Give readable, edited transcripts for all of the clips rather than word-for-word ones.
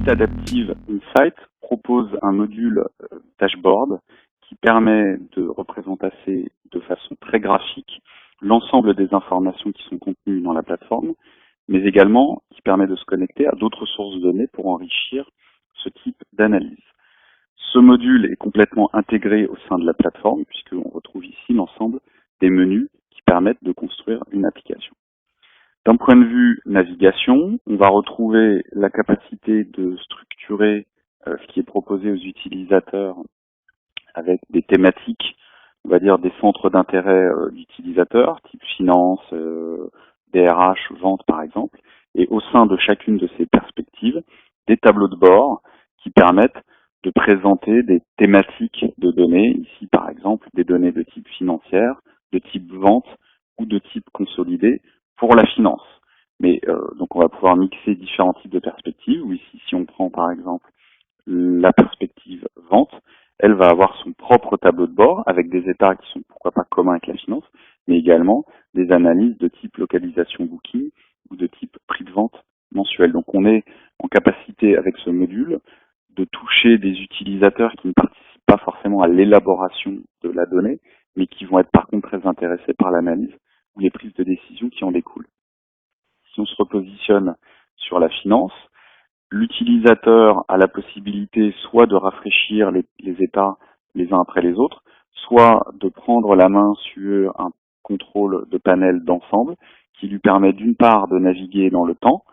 Site Adaptive Insight propose un module dashboard qui permet de représenter de façon très graphique l'ensemble des informations qui sont contenues dans la plateforme, mais également qui permet de se connecter à d'autres sources de données pour enrichir ce type d'analyse. Ce module est complètement intégré au sein de la plateforme puisqu'on retrouve ici l'ensemble des menus qui permettent de construire une application. D'un point de vue navigation, on va retrouver la capacité de structurer ce qui est proposé aux utilisateurs avec des thématiques, on va dire des centres d'intérêt d'utilisateurs, type finance, DRH, vente par exemple, et au sein de chacune de ces perspectives, des tableaux de bord qui permettent de présenter des thématiques de données, ici par exemple des données de type financière, de type vente ou de type consolidé pour la finance. Mais donc on va pouvoir mixer différents types de perspectives, ou ici si on prend par exemple la perspective vente, elle va avoir son propre tableau de bord avec des états qui sont pourquoi pas communs avec la finance, mais également des analyses de type localisation booking ou de type prix de vente mensuel. Donc on est en capacité avec ce module de toucher des utilisateurs qui ne participent pas forcément à l'élaboration de la donnée, mais qui vont être par contre très intéressés par l'analyse ou les prises de décision qui en découlent. Si on se repositionne sur la finance, l'utilisateur a la possibilité soit de rafraîchir les états les uns après les autres, soit de prendre la main sur un contrôle de panel d'ensemble qui lui permet d'une part de naviguer dans le temps.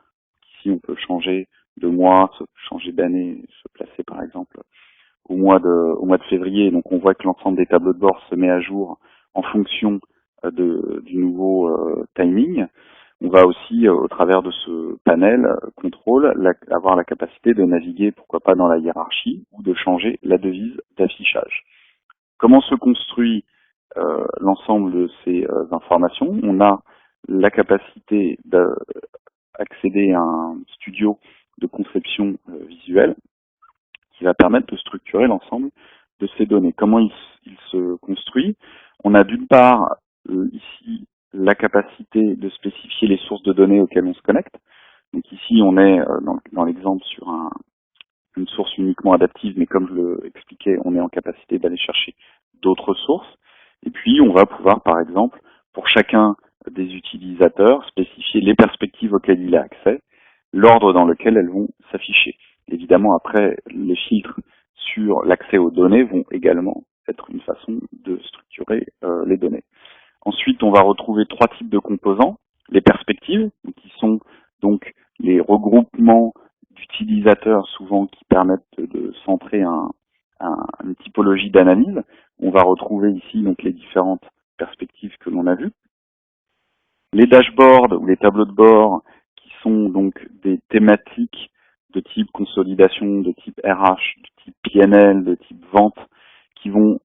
Ici on peut changer de mois, changer d'année, se placer par exemple au mois de février. Donc on voit que l'ensemble des tableaux de bord se met à jour en fonction du nouveau timing. On va aussi, au travers de ce panel contrôle, avoir la capacité de naviguer, pourquoi pas, dans la hiérarchie ou de changer la devise d'affichage. Comment se construit l'ensemble de ces informations? On a la capacité d'accéder à un studio de conception visuelle qui va permettre de structurer l'ensemble de ces données. Comment il se construit? On a d'une part ici la capacité de spécifier les sources de données auxquelles on se connecte. Donc ici on est dans l'exemple sur une source uniquement adaptive, mais comme je le expliquais, on est en capacité d'aller chercher d'autres sources. Et puis on va pouvoir par exemple pour chacun des utilisateurs spécifier les perspectives auxquelles il a accès, l'ordre dans lequel elles vont s'afficher. Évidemment, après, les filtres sur l'accès aux données vont également être une façon de structurer les données. Ensuite, on va retrouver trois types de composants. Les perspectives, qui sont donc les regroupements d'utilisateurs souvent qui permettent de centrer une typologie d'analyse. On va retrouver ici donc les différentes perspectives que l'on a vues. Les dashboards ou les tableaux de bord qui sont donc des thématiques de type consolidation, de type RH, de type PNL, de type vente, qui vont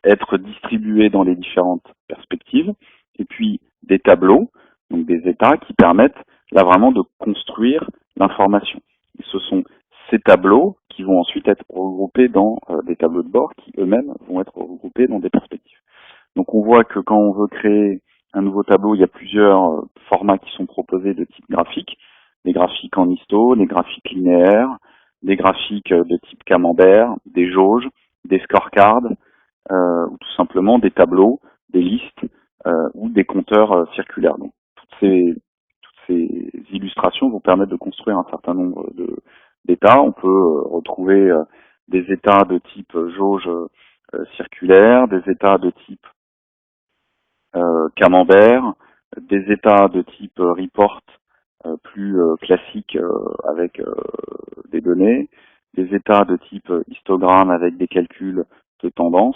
être distribués dans les différentes perspectives, et puis des tableaux, donc des états qui permettent là vraiment de construire l'information. Et ce sont ces tableaux qui vont ensuite être regroupés dans des tableaux de bord qui eux-mêmes vont être regroupés dans des perspectives. Donc on voit que quand on veut créer un nouveau tableau, il y a plusieurs formats qui sont proposés de type graphique. Des graphiques en histo, des graphiques linéaires, des graphiques de type camembert, des jauges, des scorecards, ou tout simplement des tableaux, des listes ou des compteurs circulaires. Donc toutes ces illustrations vont permettre de construire un certain nombre d'états. On peut retrouver des états de type jauge circulaire, des états de type camembert, des états de type report plus classique avec des données, des états de type histogramme avec des calculs de tendance,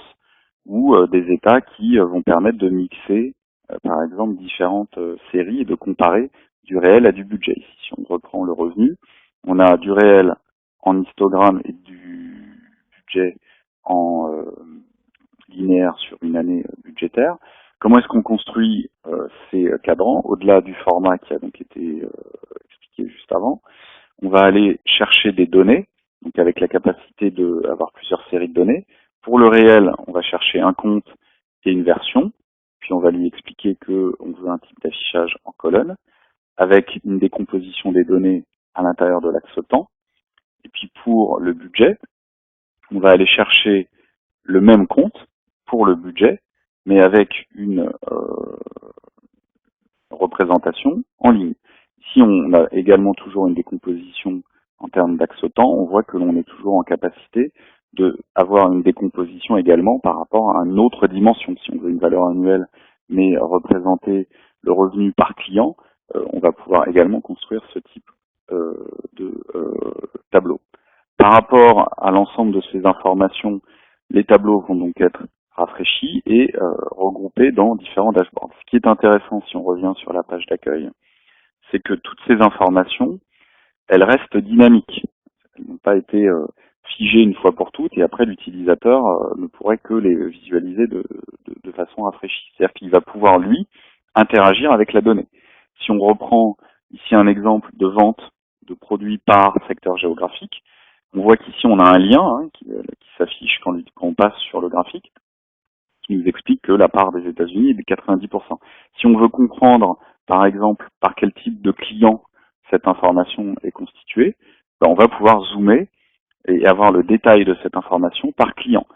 ou des états qui vont permettre de mixer, par exemple, différentes séries et de comparer du réel à du budget. Ici, si on reprend le revenu, on a du réel en histogramme et du budget en linéaire sur une année budgétaire. Comment est-ce qu'on construit ces cadrans au-delà du format qui a donc été expliqué juste avant? On va aller chercher des données, donc avec la capacité d'avoir plusieurs séries de données. Pour le réel, on va chercher un compte et une version, puis on va lui expliquer qu'on veut un type d'affichage en colonne, avec une décomposition des données à l'intérieur de l'axe temps. puis pour le budget, on va aller chercher le même compte pour le budget, mais avec une représentation en ligne. Ici, on a également toujours une décomposition en termes d'axe temps. On voit que l'on est toujours en capacité d'avoir une décomposition également par rapport à une autre dimension. Si on veut une valeur annuelle, mais représenter le revenu par client, on va pouvoir également construire ce type de tableau. Par rapport à l'ensemble de ces informations, les tableaux vont donc être rafraîchis et regroupés dans différents dashboards. Ce qui est intéressant, si on revient sur la page d'accueil, c'est que toutes ces informations, elles restent dynamiques. Elles n'ont pas été figées une fois pour toutes et après l'utilisateur ne pourrait que les visualiser de façon rafraîchie. C'est-à-dire qu'il va pouvoir, lui, interagir avec la donnée. Si on reprend ici un exemple de vente de produits par secteur géographique, on voit qu'ici on a un lien qui s'affiche quand on passe sur le graphique, qui nous explique que la part des États-Unis est de 90%. Si on veut comprendre, par exemple, par quel type de client cette information est constituée, ben on va pouvoir zoomer et avoir le détail de cette information par client.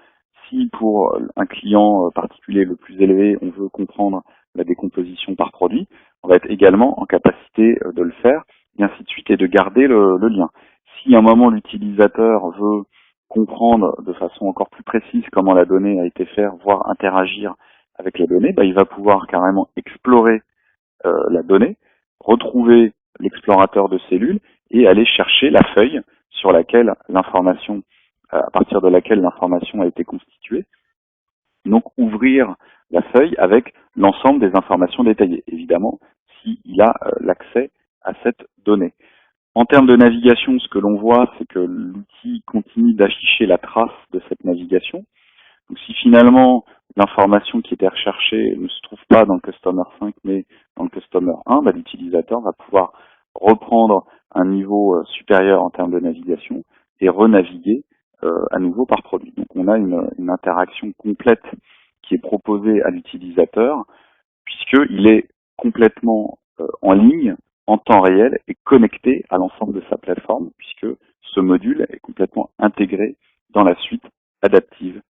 Si pour un client particulier le plus élevé, on veut comprendre la décomposition par produit, on va être également en capacité de le faire, et ainsi de suite, et de garder le lien. Si à un moment l'utilisateur veut comprendre de façon encore plus précise comment la donnée a été faite, voire interagir avec la donnée, il va pouvoir carrément explorer la donnée, retrouver l'explorateur de cellules et aller chercher la feuille sur laquelle l'information, à partir de laquelle l'information a été constituée. Donc ouvrir la feuille avec l'ensemble des informations détaillées, évidemment, s'il a l'accès à cette donnée. En termes de navigation, ce que l'on voit, c'est que l'outil continue d'afficher la trace de cette navigation. Donc si finalement l'information qui était recherchée ne se trouve pas dans le Customer 5 mais dans le Customer 1, l'utilisateur va pouvoir reprendre un niveau supérieur en termes de navigation et renaviguer à nouveau par produit. Donc on a une interaction complète qui est proposée à l'utilisateur puisqu'il est complètement en ligne, en temps réel et connecté à l'ensemble de sa plateforme puisque ce module est complètement intégré dans la suite adaptive